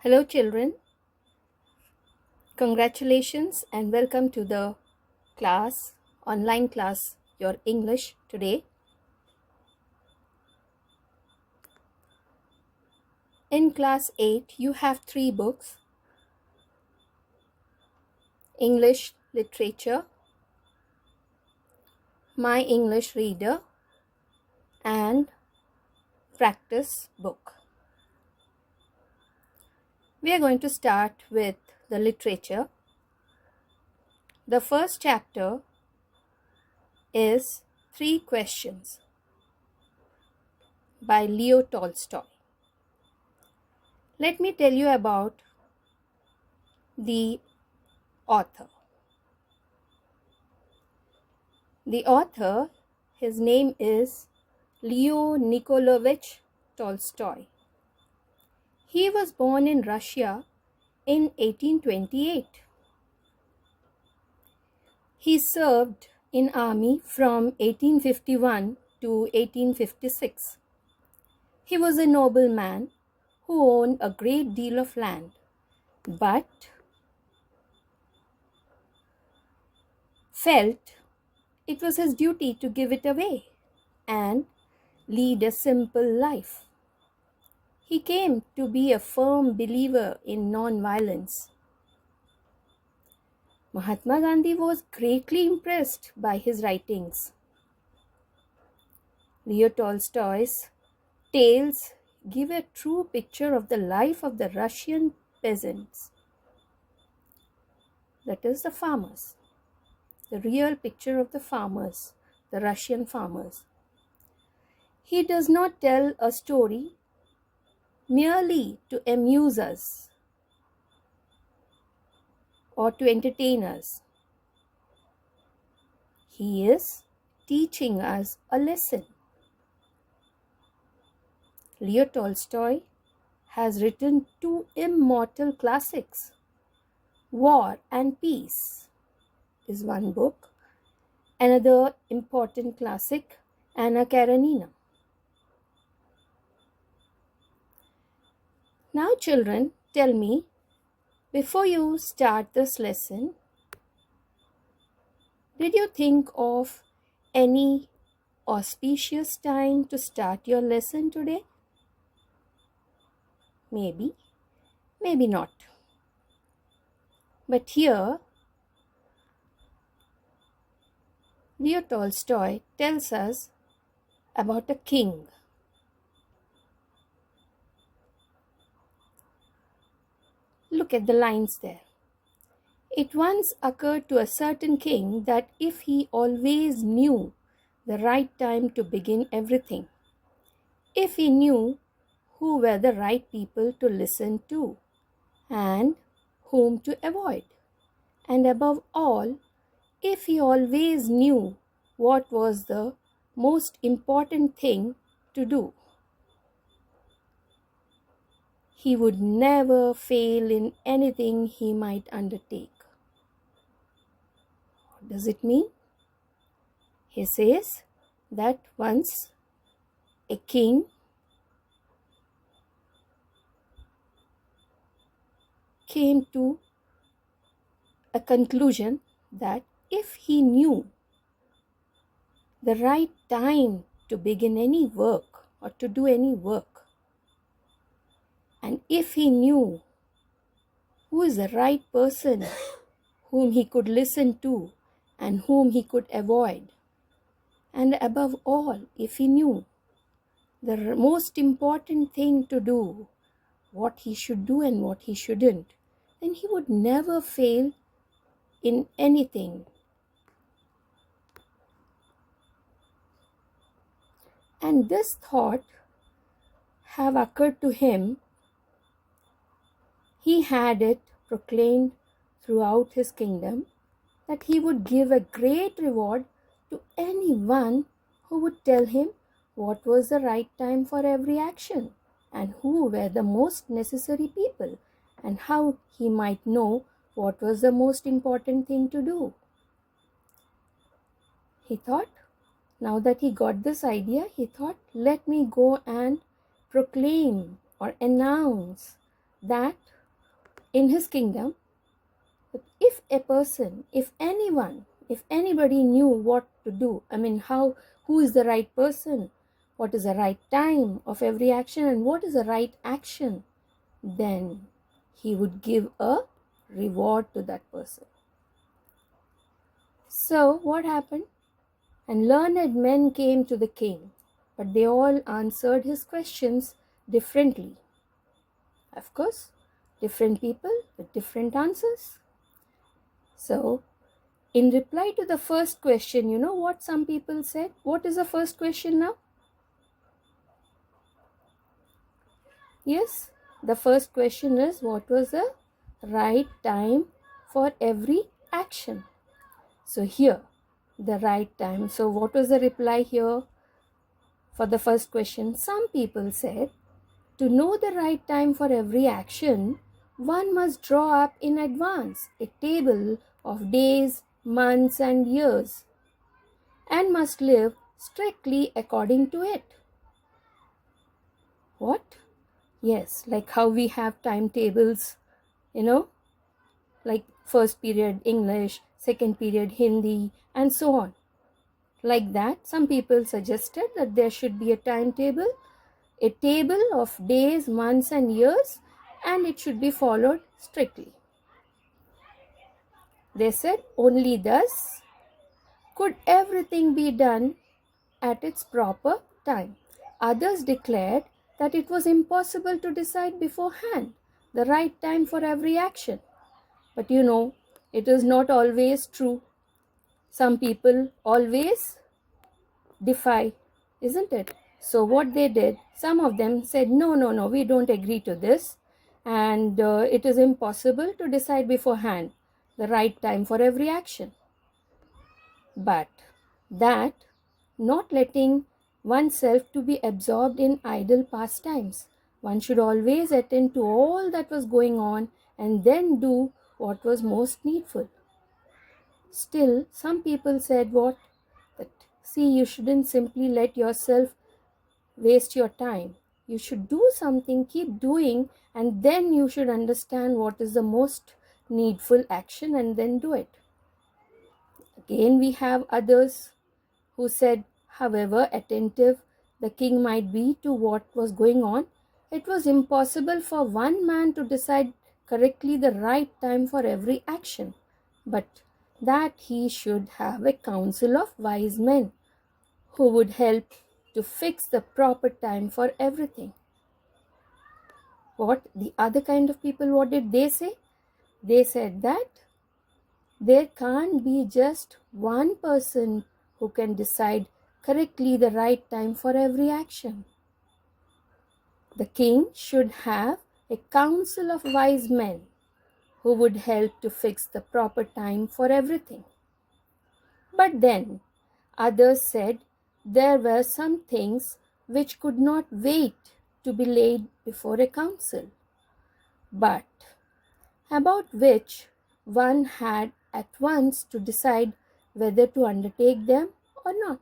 Hello, children. Congratulations and welcome to the online class, your English today. In class 8, you have 3 books: English Literature, My English Reader, and Practice Book. We are going to start with the literature. The first chapter is 3 Questions by Leo Tolstoy. Let me tell you about the author. The author, his name is Leo Nikolaevich Tolstoy. He was born in Russia in 1828. He served in army from 1851 to 1856. He was a nobleman who owned a great deal of land, but felt it was his duty to give it away and lead a simple life. He came to be a firm believer in non-violence. Mahatma Gandhi was greatly impressed by his writings. Leo Tolstoy's tales give a true picture of the life of the Russian peasants, that is, the farmers. The real picture of the farmers, the Russian farmers. He does not tell a story merely to amuse us or to entertain us. He is teaching us a lesson. Leo Tolstoy has written 2 immortal classics. War and Peace is one book. Another important classic, Anna Karenina. Now, children, tell me, before you start this lesson, did you think of any auspicious time to start your lesson today? Maybe, maybe not. But here, Leo Tolstoy tells us about a king. Look at the lines there. It once occurred to a certain king that if he always knew the right time to begin everything, if he knew who were the right people to listen to and whom to avoid, and above all, if he always knew what was the most important thing to do, he would never fail in anything he might undertake. What does it mean? He says that once a king came to a conclusion that if he knew the right time to begin any work or to do any work, and if he knew who is the right person whom he could listen to and whom he could avoid, and above all, if he knew the most important thing to do, what he should do and what he shouldn't, then he would never fail in anything. And this thought have occurred to him. He had it proclaimed throughout his kingdom that he would give a great reward to anyone who would tell him what was the right time for every action and who were the most necessary people and how he might know what was the most important thing to do. He thought, now that he got this idea, he thought, let me go and proclaim or announce that in his kingdom, if a person, if anyone, if anybody knew what to do, who is the right person, what is the right time of every action, and what is the right action, then he would give a reward to that person. So what happened? And learned men came to the king, but they all answered his questions differently. Of course, different people with different answers. So, in reply to the first question, you know what some people said? What is the first question now? Yes, the first question is, what was the right time for every action? So, here, the right time. So, what was the reply here for the first question? Some people said, to know the right time for every action, one must draw up in advance a table of days, months, and years, and must live strictly according to it. What? Yes, like how we have timetables, like first period English, second period Hindi, and so on. Like that, some people suggested that there should be a timetable, a table of days, months, and years, and it should be followed strictly. They said only thus could everything be done at its proper time. Others declared that it was impossible to decide beforehand the right time for every action. But it is not always true. Some people always defy, isn't it? So what they did, some of them said, no, we don't agree to this, and it is impossible to decide beforehand the right time for every action. But that, not letting oneself to be absorbed in idle pastimes, one should always attend to all that was going on and then do what was most needful. Still, some people said what? That, see, you shouldn't simply let yourself waste your time. You should do something, keep doing, and then you should understand what is the most needful action and then do it. Again, we have others who said, however attentive the king might be to what was going on, it was impossible for one man to decide correctly the right time for every action, but that he should have a council of wise men who would help to fix the proper time for everything. What the other kind of people, what did they say? They said that there can't be just one person who can decide correctly the right time for every action. The king should have a council of wise men who would help to fix the proper time for everything. But then others said there were some things which could not wait to be laid before a council, but about which one had at once to decide whether to undertake them or not.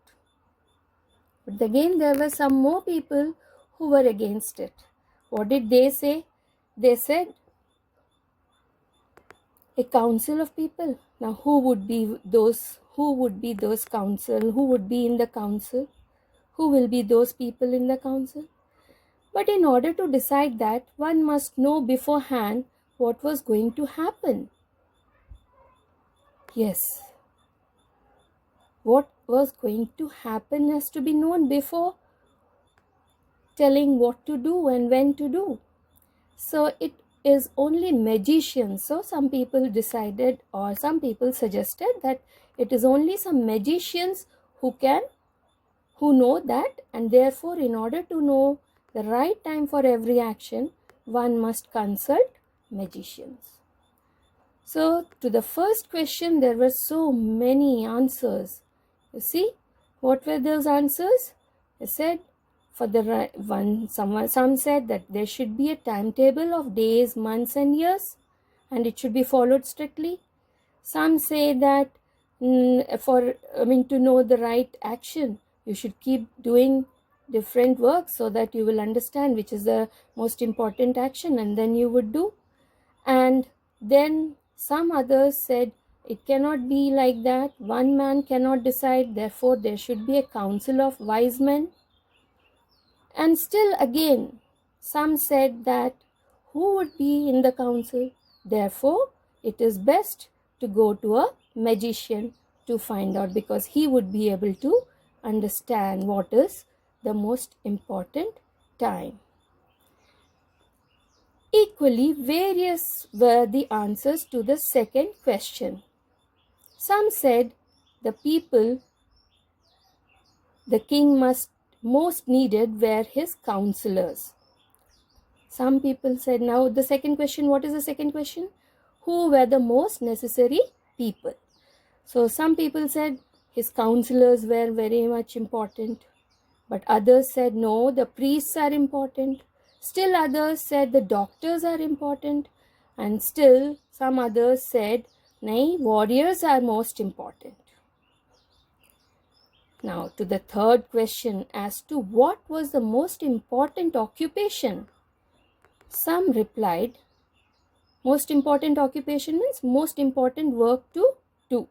But again, there were some more people who were against it. What did they say? They said, a council of people. Now, who would be those? Who would be those council? Who would be in the council? Who will be those people in the council? But in order to decide that, one must know beforehand what was going to happen. Yes, what was going to happen has to be known before telling what to do and when to do. So it is only magicians. So some people decided, or some people suggested, that it is only some magicians who know that, and therefore in order to know the right time for every action, one must consult magicians. So to the first question, there were so many answers. You see, what were those answers? They said, for the one, some said that there should be a timetable of days, months, and years, and it should be followed strictly. Some say that to know the right action, you should keep doing different works so that you will understand which is the most important action, and then you would do. And then some others said, it cannot be like that. One man cannot decide, therefore there should be a council of wise men. And still again, some said that who would be in the council? Therefore, it is best to go to a magician to find out, because he would be able to understand what is the most important time. Equally various were the answers to the second question. Some said the people the king most needed were his counselors. Some people said, now the second question, what is the second question? Who were the most necessary people? So some people said his counselors were very much important, but others said no, the priests are important. Still others said the doctors are important, and still some others said, nay, warriors are most important. Now to the third question as to what was the most important occupation. Some replied, most important occupation means most important work to do.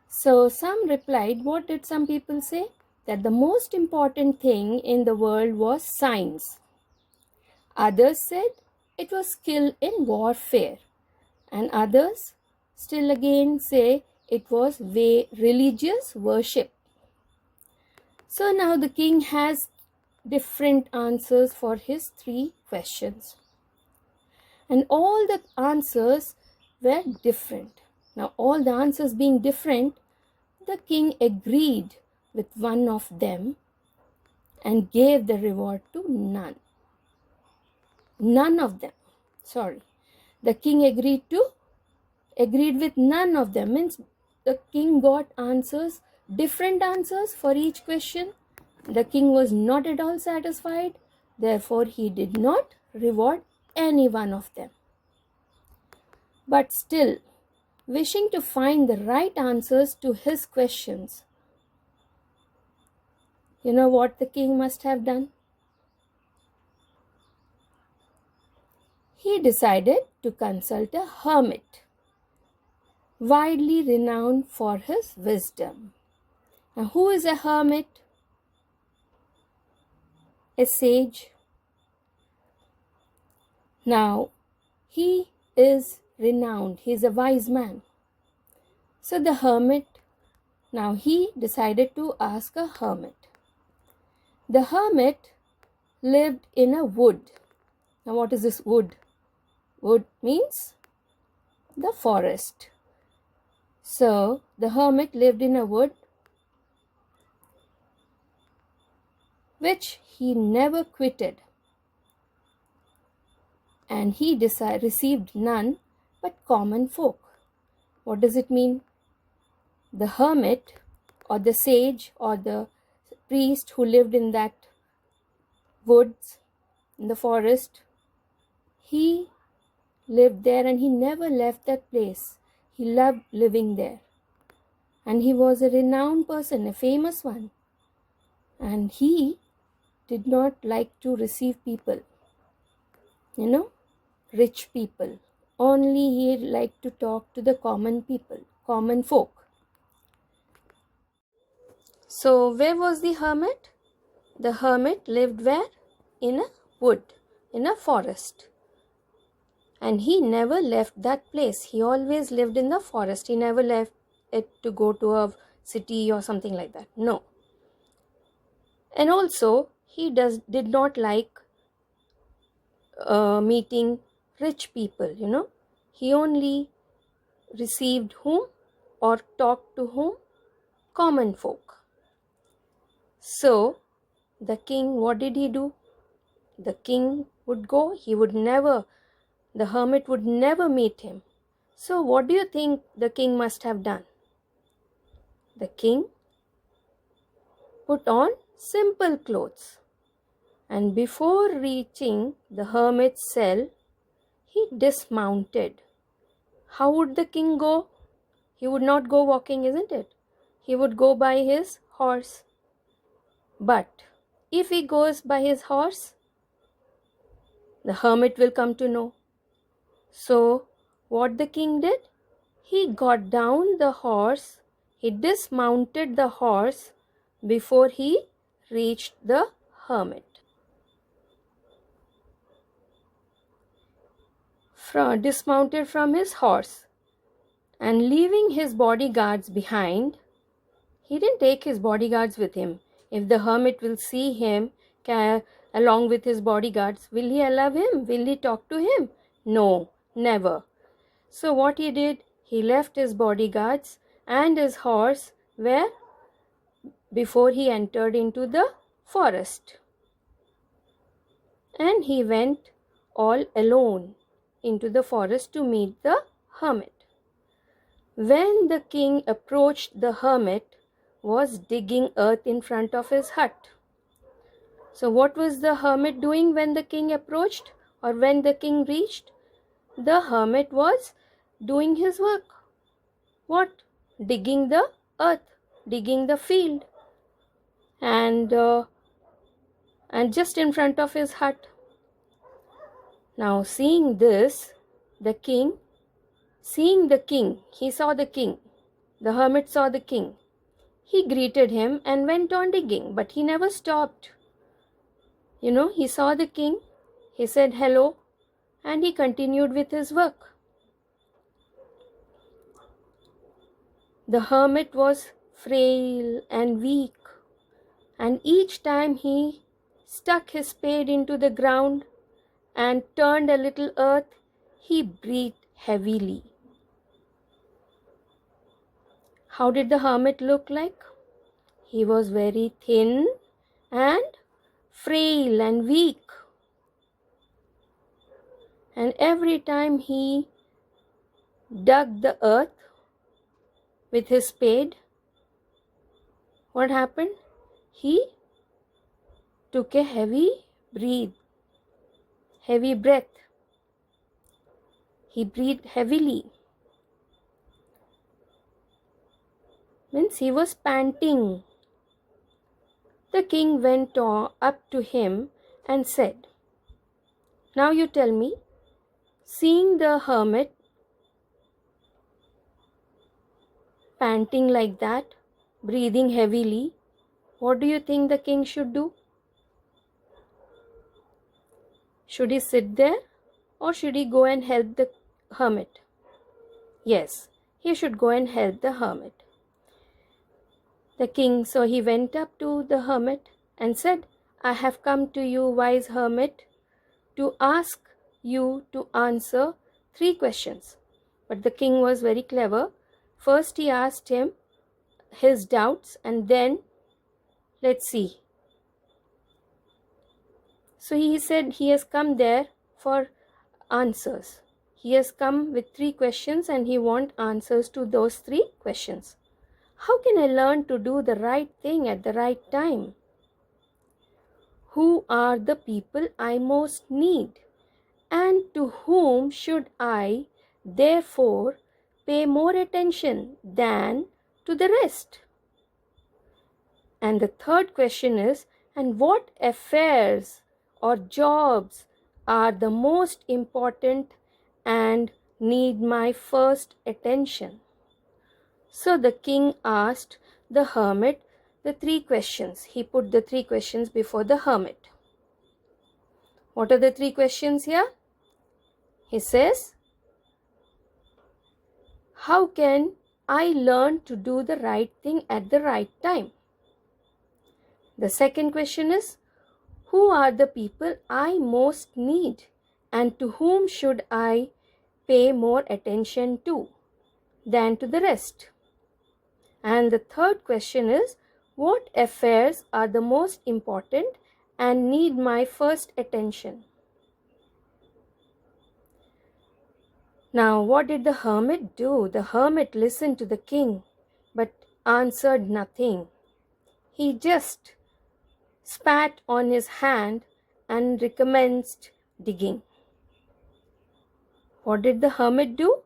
So some replied, what did some people say? That the most important thing in the world was science. Others said it was skill in warfare. And others still again say it was religious worship. So now the king has different answers for his three questions. And all the answers were different. Now all the answers being different, the king agreed with one of them and gave the reward to none. None of them. Sorry. The king agreed with none of them. Means the king got answers, different answers for each question. The king was not at all satisfied. Therefore, he did not reward any one of them. But still, wishing to find the right answers to his questions, you know what the king must have done? He decided to consult a hermit, widely renowned for his wisdom. Now, who is a hermit? A sage. Now, he is renowned. He is a wise man. So the hermit, now he decided to ask a hermit. The hermit lived in a wood. Now, what is this wood? Wood means the forest. So, the hermit lived in a wood which he never quitted, and he received none but common folk. What does it mean? The hermit or the sage or the priest who lived in that woods, in the forest, he lived there and he never left that place. He loved living there. And he was a renowned person, a famous one. And he did not like to receive people, rich people. Only he liked to talk to the common people, common folk. So where was the hermit? The hermit lived where? In a wood, in a forest. And he never left that place. He always lived in the forest. He never left it to go to a city or something like that. No. And also, he did not like meeting rich people, He only received whom or talked to whom? Common folk. So, the king, what did he do? The king would go, the hermit would never meet him. So, what do you think the king must have done? The king put on simple clothes, and before reaching the hermit's cell, he dismounted. How would the king go? He would not go walking, isn't it? He would go by his horse. But if he goes by his horse, the hermit will come to know. So, what the king did? He got down the horse, he dismounted the horse before he reached the hermit. Dismounted from his horse and leaving his bodyguards behind. He didn't take his bodyguards with him. If the hermit will see him along with his bodyguards, will he allow him? Will he talk to him? No, never. So what he did, he left his bodyguards and his horse where before he entered into the forest. And he went all alone into the forest to meet the hermit. When the king approached, the hermit was digging earth in front of his hut. So what was the hermit doing when the king approached or when the king reached? The hermit was doing his work. What? Digging the earth, digging the field, and just in front of his hut. Now seeing this, the king, he saw the king. The hermit saw the king. He greeted him and went on digging, but he never stopped. He saw the king, he said hello, and he continued with his work. The hermit was frail and weak, and each time he stuck his spade into the ground and turned a little earth, he breathed heavily. How did the hermit look like? He was very thin and frail and weak. And every time he dug the earth with his spade, what happened? He took a heavy breath. He breathed heavily. Means he was panting. The king went up to him and said, "Now you tell me, seeing the hermit panting like that, breathing heavily, what do you think the king should do? Should he sit there or should he go and help the hermit?" Yes, he should go and help the hermit. The king, so he went up to the hermit and said, "I have come to you, wise hermit, to ask you to answer 3 questions. But the king was very clever. First he asked him his doubts and then, let's see. So he said he has come there for answers. He has come with 3 questions and he wants answers to those 3 questions. How can I learn to do the right thing at the right time? Who are the people I most need? And to whom should I, therefore, pay more attention than to the rest? And the third question is, and what affairs or jobs are the most important and need my first attention? So the king asked the hermit the 3 questions. He put the 3 questions before the hermit. What are the 3 questions here? He says, how can I learn to do the right thing at the right time? The second question is, who are the people I most need and to whom should I pay more attention to than to the rest? And the third question is, what affairs are the most important and need my first attention? Now, what did the hermit do? The hermit listened to the king but answered nothing. He just spat on his hand and recommenced digging. What did the hermit do?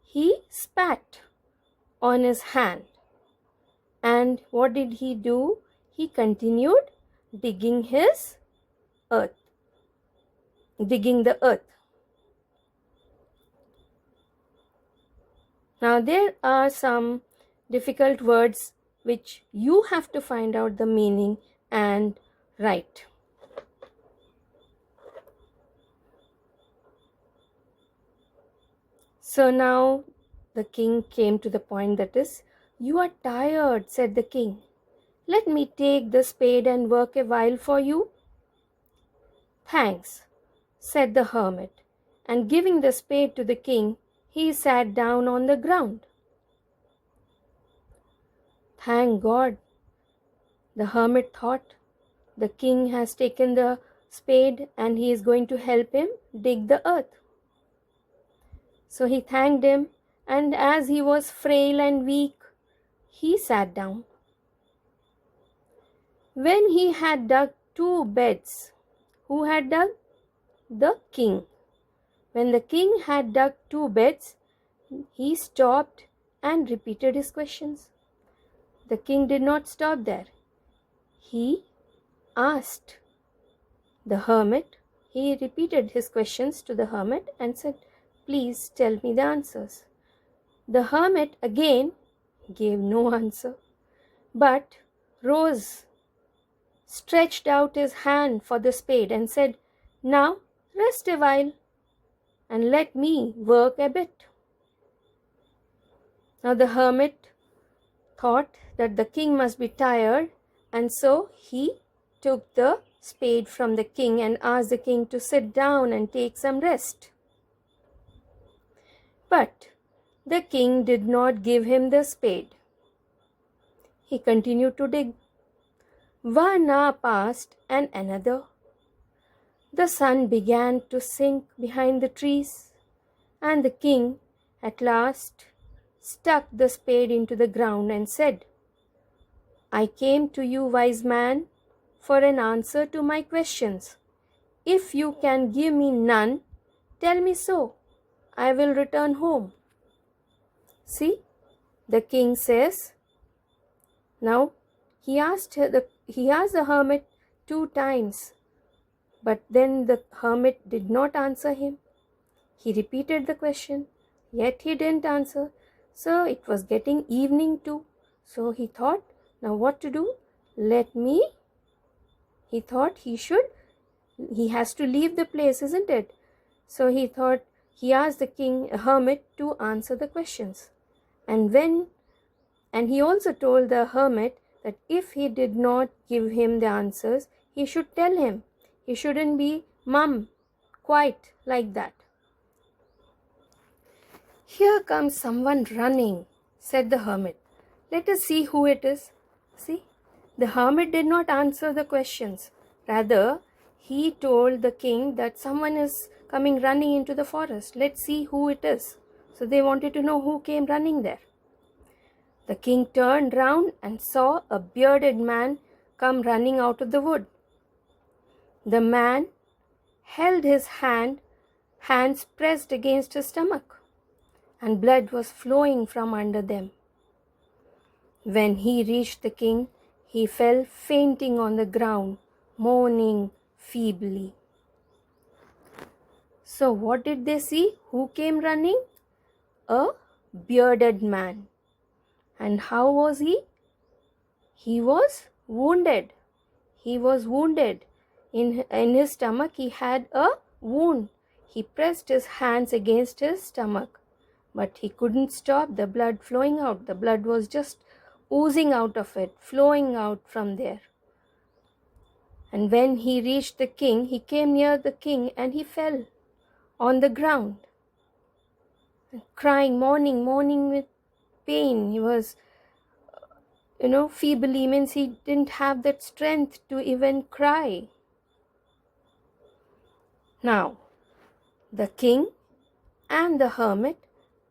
He spat on his hand. And what did he do? he continued digging his earth, digging the earth. Now there are some difficult words which you have to find out the meaning and write. So now the king came to the point, that is, "You are tired," said the king. "Let me take the spade and work a while for you." "Thanks," said the hermit, and giving the spade to the king, he sat down on the ground. "Thank God," the hermit thought, "the king has taken the spade and he is going to help him dig the earth." So he thanked him, and as he was frail and weak, he sat down. When he had dug 2 beds, who had dug? The king. When the king had dug 2 beds, he stopped and repeated his questions. The king did not stop there. He asked the hermit, he repeated his questions to the hermit and said, "Please tell me the answers." The hermit again gave no answer, but rose, stretched out his hand for the spade and said, "Now rest a while and let me work a bit." Now the hermit thought that the king must be tired, and so he took the spade from the king and asked the king to sit down and take some rest. But the king did not give him the spade. He continued to dig. 1 hour passed and another. The sun began to sink behind the trees, and the king at last stuck the spade into the ground and said, "I came to you, wise man, for an answer to my questions. If you can give me none, tell me so. I will return home." See, the king says, now he asked the hermit 2 times, but then the hermit did not answer him. He repeated the question, yet he didn't answer. So it was getting evening too. So he thought, now what to do? He thought he has to leave the place, isn't it? So he thought, he asked the hermit to answer the questions. And he also told the hermit that if he did not give him the answers, he should tell him. He shouldn't be mum, quite like that. "Here comes someone running," said the hermit. "Let us see who it is." See, the hermit did not answer the questions. Rather, he told the king that someone is coming running into the forest. Let's see who it is. So they wanted to know who came running there. The king turned round and saw a bearded man come running out of the wood. The man held his hands pressed against his stomach, and blood was flowing from under them. When he reached the king, he fell fainting on the ground, moaning feebly. So what did they see? Who came running? A bearded man. And how was he? He was wounded. He was wounded. In his stomach he had a wound. He pressed his hands against his stomach, but he couldn't stop the blood flowing out. The blood was just oozing out of it, flowing out from there. And when he reached the king, he came near the king and he fell on the ground, crying, mourning with pain. He was, feebly, means he didn't have that strength to even cry. Now, the king and the hermit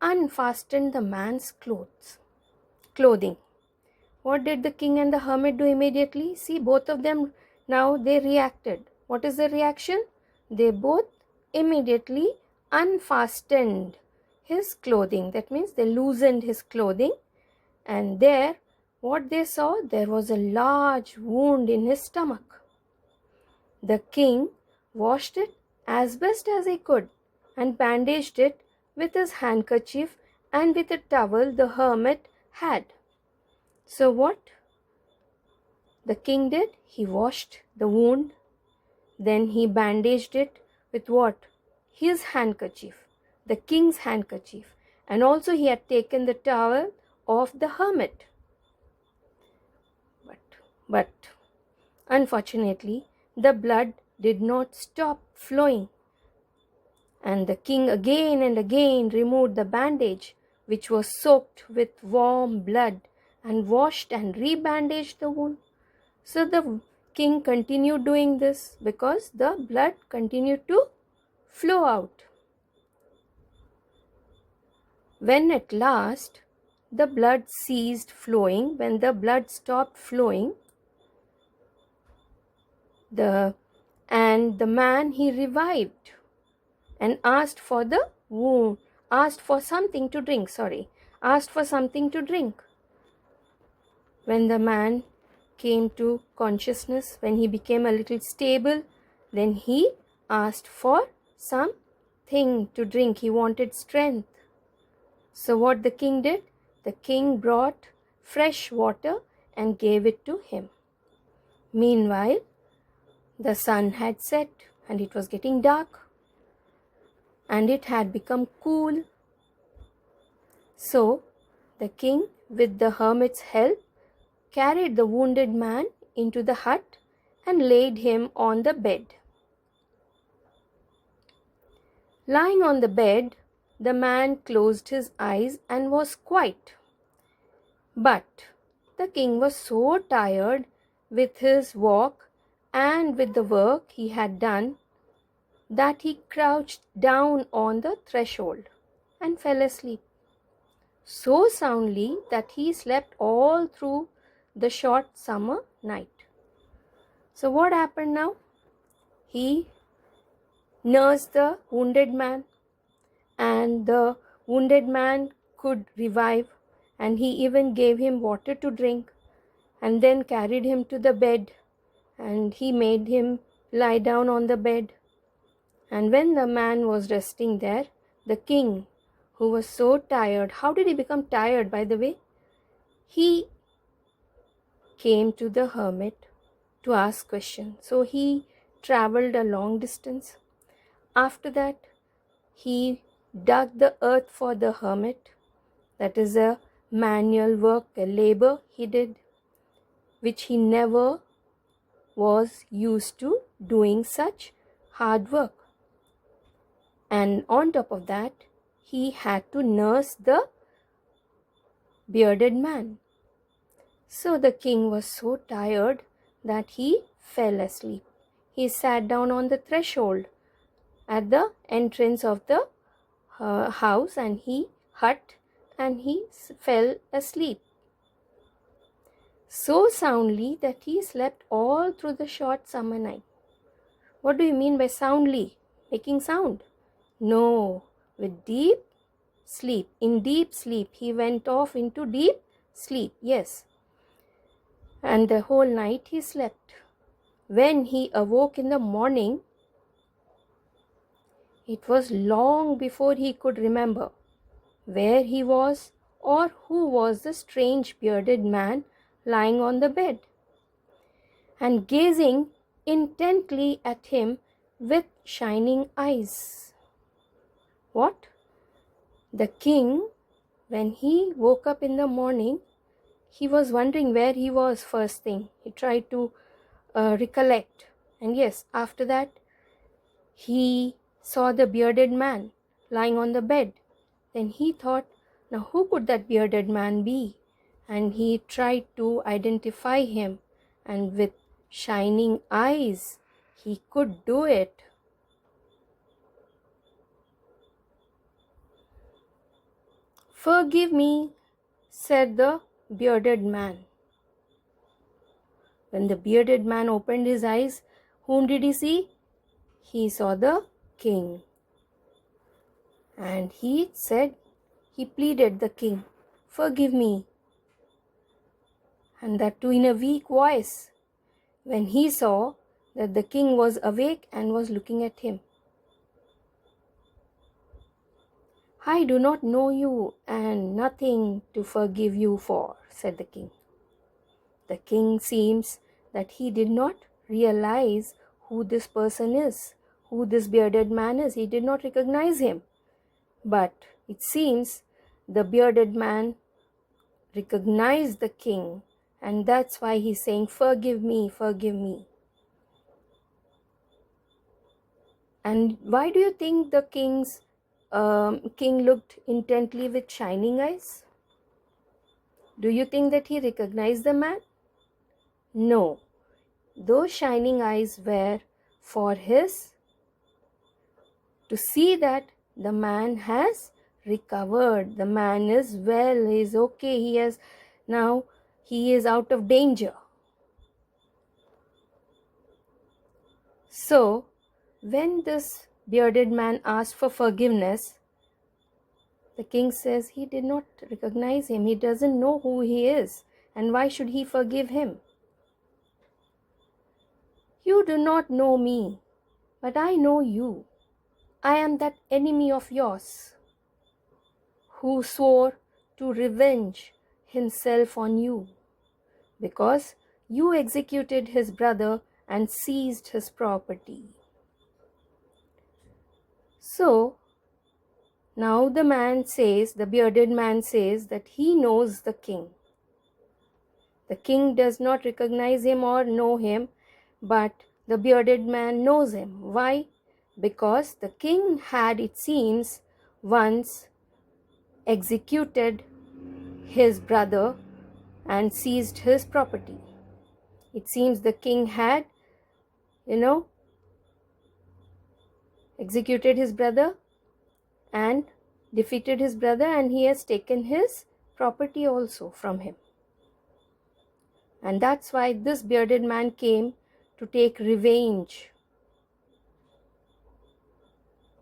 unfastened the man's clothing. What did the king and the hermit do immediately? See, both of them now they reacted. What is the reaction? They both immediately unfastened his clothing. That means they loosened his clothing, and there what they saw, there was a large wound in his stomach. The king washed it as best as he could and bandaged it with his handkerchief and with a towel the hermit had. So what the king did? He washed the wound, then he bandaged it with what? His handkerchief, the king's handkerchief, and also he had taken the towel of the hermit. But unfortunately, the blood did not stop flowing, and the king again and again removed the bandage, which was soaked with warm blood, and washed and rebandaged the wound. So the king continued doing this because the blood continued to flow out. When at last the blood ceased flowing, when the blood stopped flowing, the man, he revived and asked for something to drink. When the man came to consciousness, when he became a little stable, then he asked for something to drink. He wanted strength. So what the king did? The king brought fresh water and gave it to him. Meanwhile, the sun had set and it was getting dark and it had become cool. So the king, with the hermit's help, carried the wounded man into the hut and laid him on the bed. Lying on the bed, the man closed his eyes and was quiet. But the king was so tired with his walk and with the work he had done that he crouched down on the threshold and fell asleep, so soundly that he slept all through the short summer night. So what happened now? He nursed the wounded man, and the wounded man could revive, and he even gave him water to drink, and then carried him to the bed, and he made him lie down on the bed. And when the man was resting there, the king, who was so tired — how did he become tired, by the way? He came to the hermit to ask questions. So he traveled a long distance. After that, he dug the earth for the hermit. That is a manual work, a labor he did, which he never was used to doing such hard work. And on top of that, he had to nurse the bearded man. So the king was so tired that he fell asleep. He sat down on the threshold at the entrance of the house and he fell asleep so soundly that he slept all through the short summer night. What do you mean by soundly? Making sound? No, with deep sleep. In deep sleep. He went off into deep sleep. Yes. And the whole night he slept. When he awoke in the morning, it was long before he could remember where he was or who was the strange bearded man lying on the bed and gazing intently at him with shining eyes. What? The king, when he woke up in the morning, he was wondering where he was first thing. He tried to recollect. And yes, after that, he saw the bearded man lying on the bed. Then he thought, now who could that bearded man be? And he tried to identify him. And with shining eyes, he could do it. "Forgive me," said the bearded man. When the bearded man opened his eyes, whom did he see? He saw the king. And he pleaded the king, "Forgive me." and that too in a weak voice, when he saw that the king was awake and was looking at him. "I do not know you, and nothing to forgive you for," said the king. The king seems that he did not realize who this person is, who this bearded man is. He did not recognize him. But it seems the bearded man recognized the king, and that's why he's saying, "Forgive me, forgive me." And why do you think the king looked intently with shining eyes? Do you think that he recognized the man? No. Those shining eyes were for to see that the man has recovered. The man is well, he is okay, he is out of danger. So, when this bearded man asked for forgiveness, the king says he did not recognize him. He doesn't know who he is, and why should he forgive him? "You do not know me, but I know you. I am that enemy of yours who swore to revenge himself on you, because you executed his brother and seized his property." So, now the bearded man says that he knows the king. The king does not recognize him or know him, but the bearded man knows him. Why? Because the king had, it seems, once executed his brother and seized his property. It seems the king had, executed his brother and defeated his brother, and he has taken his property also from him. And that's why this bearded man came to take revenge,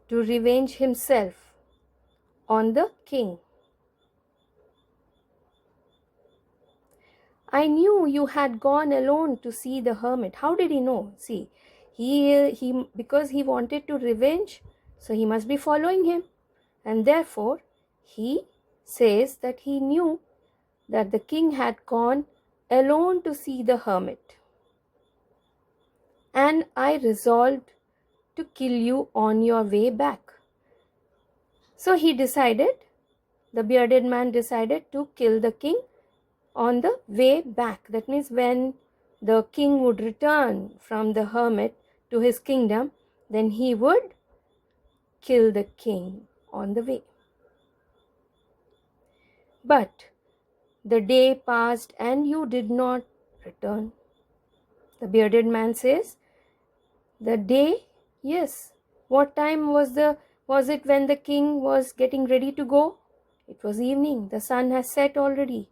to revenge himself on the king. "I knew you had gone alone to see the hermit." How did he know? See, he because he wanted to revenge, so he must be following him. And therefore, he says that he knew that the king had gone alone to see the hermit. "And I resolved to kill you on your way back." So the bearded man decided to kill the king on the way back. That means when the king would return from the hermit to his kingdom, then he would kill the king on the way. "But the day passed and you did not return." The bearded man says, "The day, yes. What time was it when the king was getting ready to go? It was evening. The sun has set already.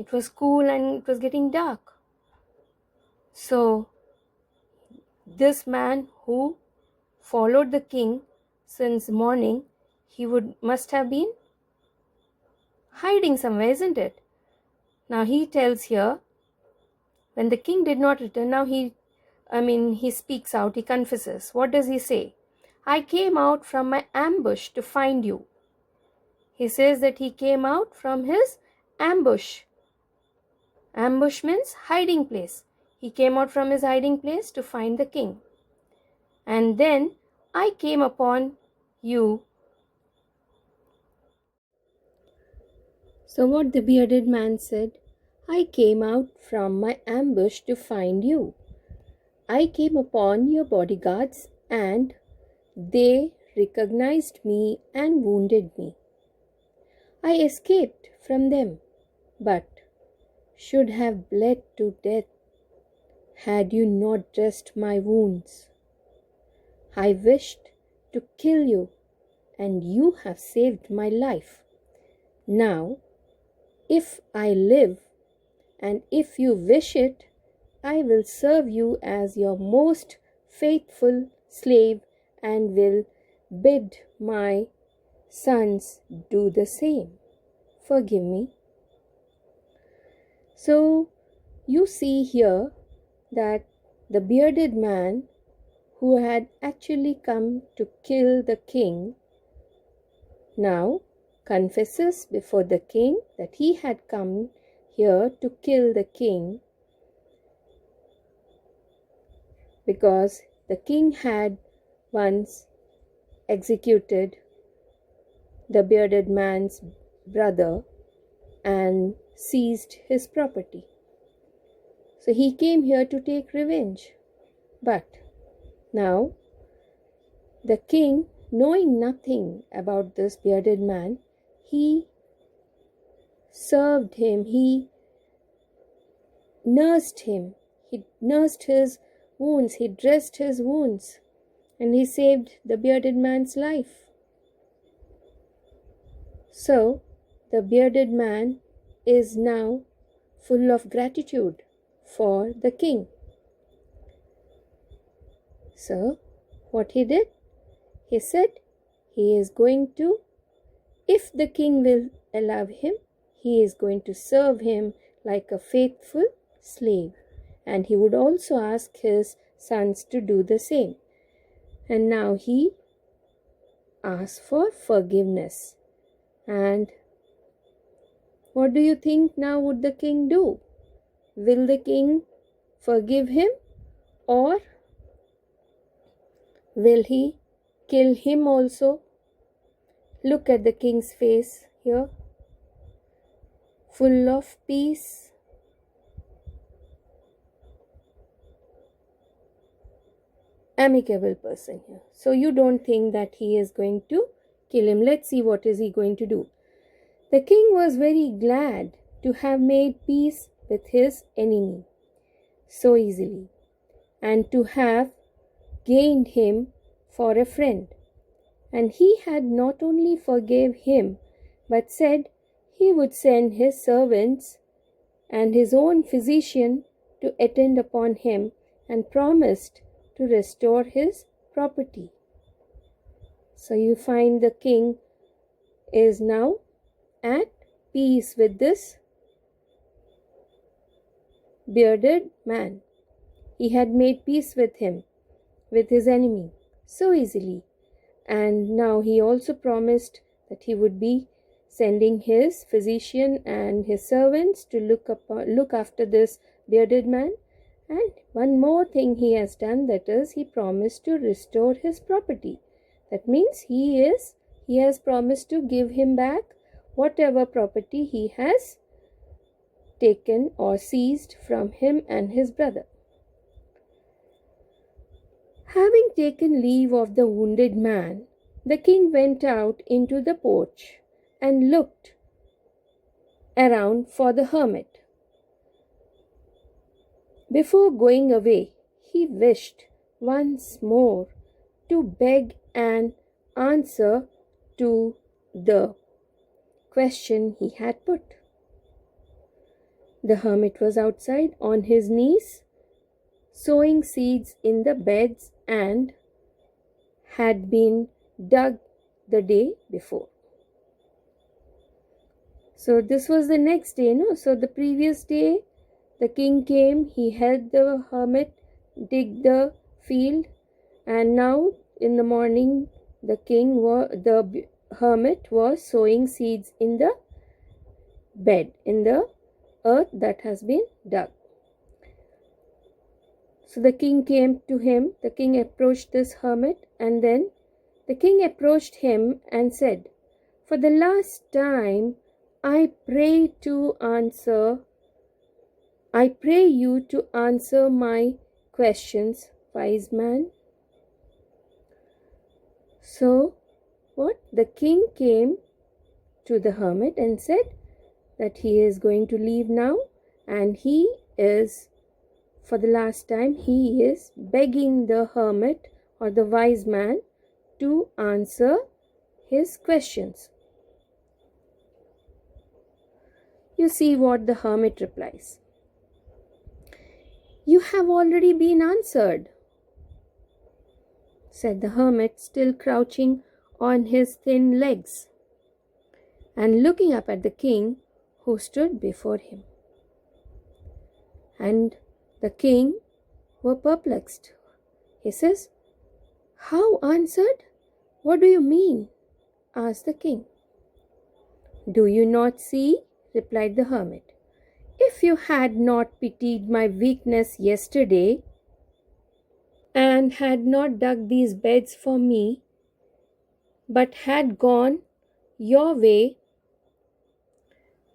It was cool and it was getting dark." So, this man who followed the king since morning, he must have been hiding somewhere, isn't it? Now he tells here, when the king did not return, now he speaks out, he confesses. What does he say? "I came out from my ambush to find you." He says that he came out from his ambush. Ambush means hiding place. He came out from his hiding place to find the king. "And then I came upon you." So what the bearded man said, "I came out from my ambush to find you. I came upon your bodyguards and they recognized me and wounded me. I escaped from them, but should have bled to death had you not dressed my wounds. I wished to kill you, and you have saved my life. Now, if I live, and if you wish it, I will serve you as your most faithful slave and will bid my sons do the same. Forgive me." So you see here that the bearded man who had actually come to kill the king now confesses before the king that he had come here to kill the king because the king had once executed the bearded man's brother and seized his property. So he came here to take revenge. But now the king, knowing nothing about this bearded man, he served him, he nursed his wounds, he dressed his wounds, and he saved the bearded man's life. So the bearded man is now full of gratitude for the king. So what he did? He said he is going to, if the king will allow him, he is going to serve him like a faithful slave. And he would also ask his sons to do the same. And now he asks for forgiveness. And what do you think now would the king do? Will the king forgive him, or will he kill him also? Look at the king's face here, full of peace. Amicable person here. So you don't think that he is going to kill him. Let's see what is he going to do. The king was very glad to have made peace with his enemy so easily, and to have gained him for a friend. And he had not only forgave him, but said he would send his servants and his own physician to attend upon him, and promised to restore his property. So you find the king is now at peace with this bearded man. He had made peace with him, with his enemy, so easily. And now he also promised that he would be sending his physician and his servants to look after this bearded man. And one more thing he has done, that is, he promised to restore his property. That means he has promised to give him back whatever property he has taken or seized from him and his brother. Having taken leave of the wounded man, the king went out into the porch and looked around for the hermit. Before going away, he wished once more to beg an answer to the question he had put. The hermit was outside on his knees, sowing seeds in the beds and had been dug the day before. So this was the next day, no? So the previous day, the king came, he helped the hermit dig the field, and now in the morning, the hermit was sowing seeds in the bed, in the earth that has been dug. So the king came to him, the king approached this hermit, and then the king approached him and said, "For the last time, I pray you to answer my questions, wise man." So, the king came to the hermit and said that he is going to leave now, and he is, for the last time, he is begging the hermit or the wise man to answer his questions. You see what the hermit replies. "You have already been answered," said the hermit, still crouching on his thin legs and looking up at the king who stood before him. And the king were perplexed. He says, "How answered? What do you mean?" asked the king. "Do you not see?" replied the hermit. "If you had not pitied my weakness yesterday and had not dug these beds for me, but had gone your way,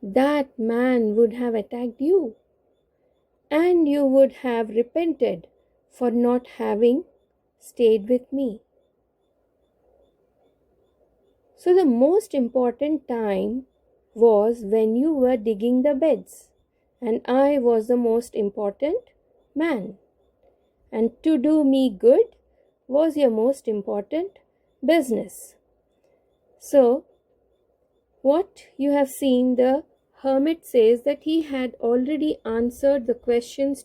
that man would have attacked you, and you would have repented for not having stayed with me. So the most important time was when you were digging the beds, and I was the most important man. And to do me good was your most important business." So, what you have seen, the hermit says that he had already answered the questions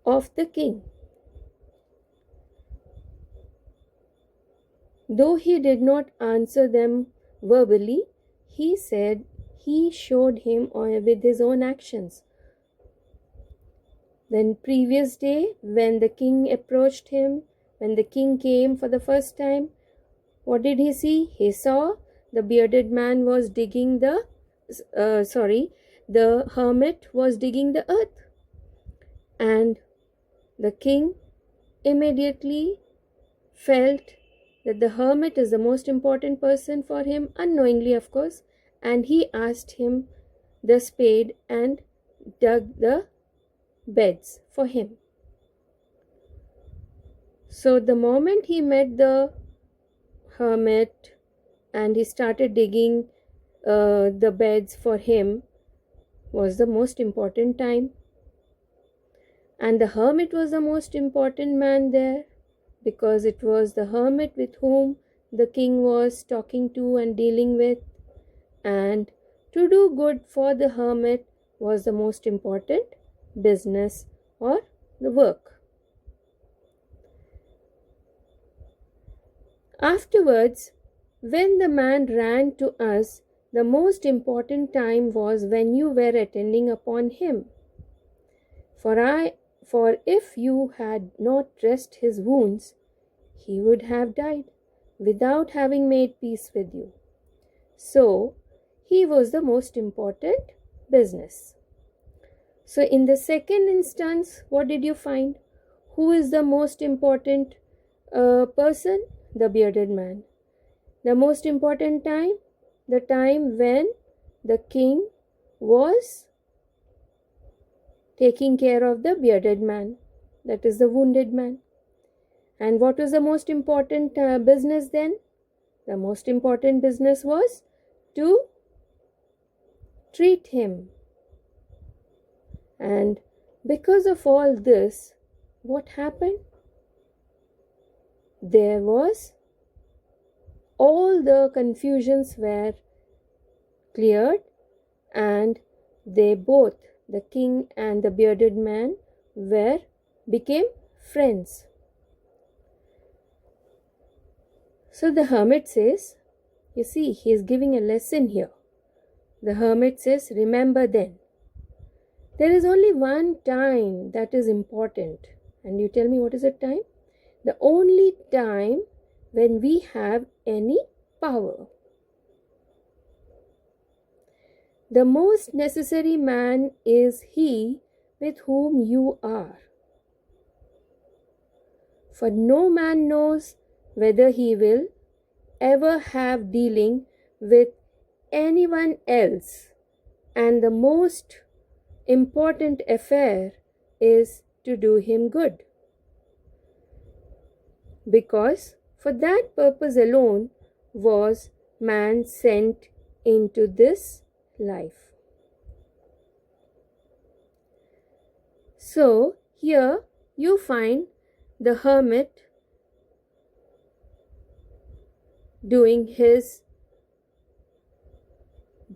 of the king. Though he did not answer them verbally, he said he showed him with his own actions. Then previous day, when the king approached him, when the king came for the first time, what did he see? He saw the bearded man was digging the hermit was digging the earth. And the king immediately felt that the hermit is the most important person for him, unknowingly, of course, and he asked him the spade and dug the beds for him. So the moment he met the hermit and he started digging the beds for him was the most important time. And the hermit was the most important man there, because it was the hermit with whom the king was talking to and dealing with. And to do good for the hermit was the most important business or the work. Afterwards, when the man ran to us, the most important time was when you were attending upon him. For if you had not dressed his wounds, he would have died without having made peace with you. So, he was the most important business. So, in the second instance, what did you find? Who is the most important person? The bearded man. The most important time? The time when the king was taking care of the bearded man, that is the wounded man. And what was the most important business then? The most important business was to treat him. And because of all this, what happened? There was all the confusions were cleared, and they both, the king and the bearded man, became friends. So the hermit says, you see, he is giving a lesson here. The hermit says, remember then, there is only one time that is important. And you tell me, what is that time? The only time when we have any power. The most necessary man is he with whom you are. For no man knows whether he will ever have dealing with anyone else, and the most important affair is to do him good. Because for that purpose alone was man sent into this life. So here you find the hermit doing his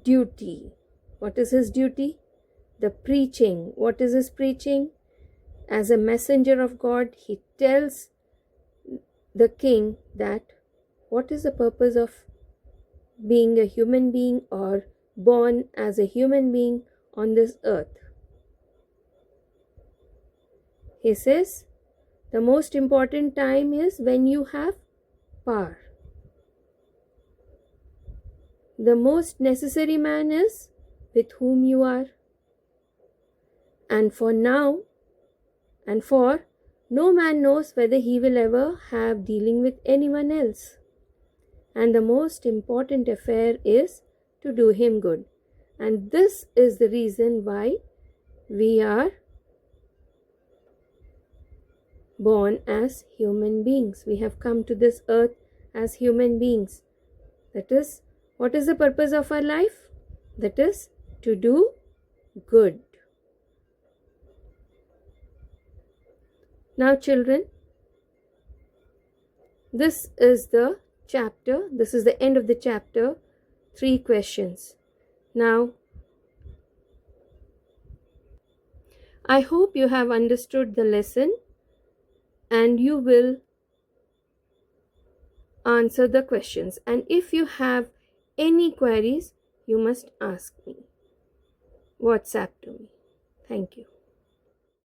duty. What is his duty? The preaching. What is his preaching? As a messenger of God, he tells the king that what is the purpose of being a human being or born as a human being on this earth. He says the most important time is when you have power. The most necessary man is with whom you are. And for now, and for no man knows whether he will ever have dealing with anyone else. And the most important affair is to do him good. And this is the reason why we are born as human beings. We have come to this earth as human beings. That is, what is the purpose of our life? That is, to do good. Now, children, this is the chapter. This is the end of the chapter. 3 questions. Now, I hope you have understood the lesson and you will answer the questions. And if you have any queries, you must ask me. WhatsApp to me. Thank you.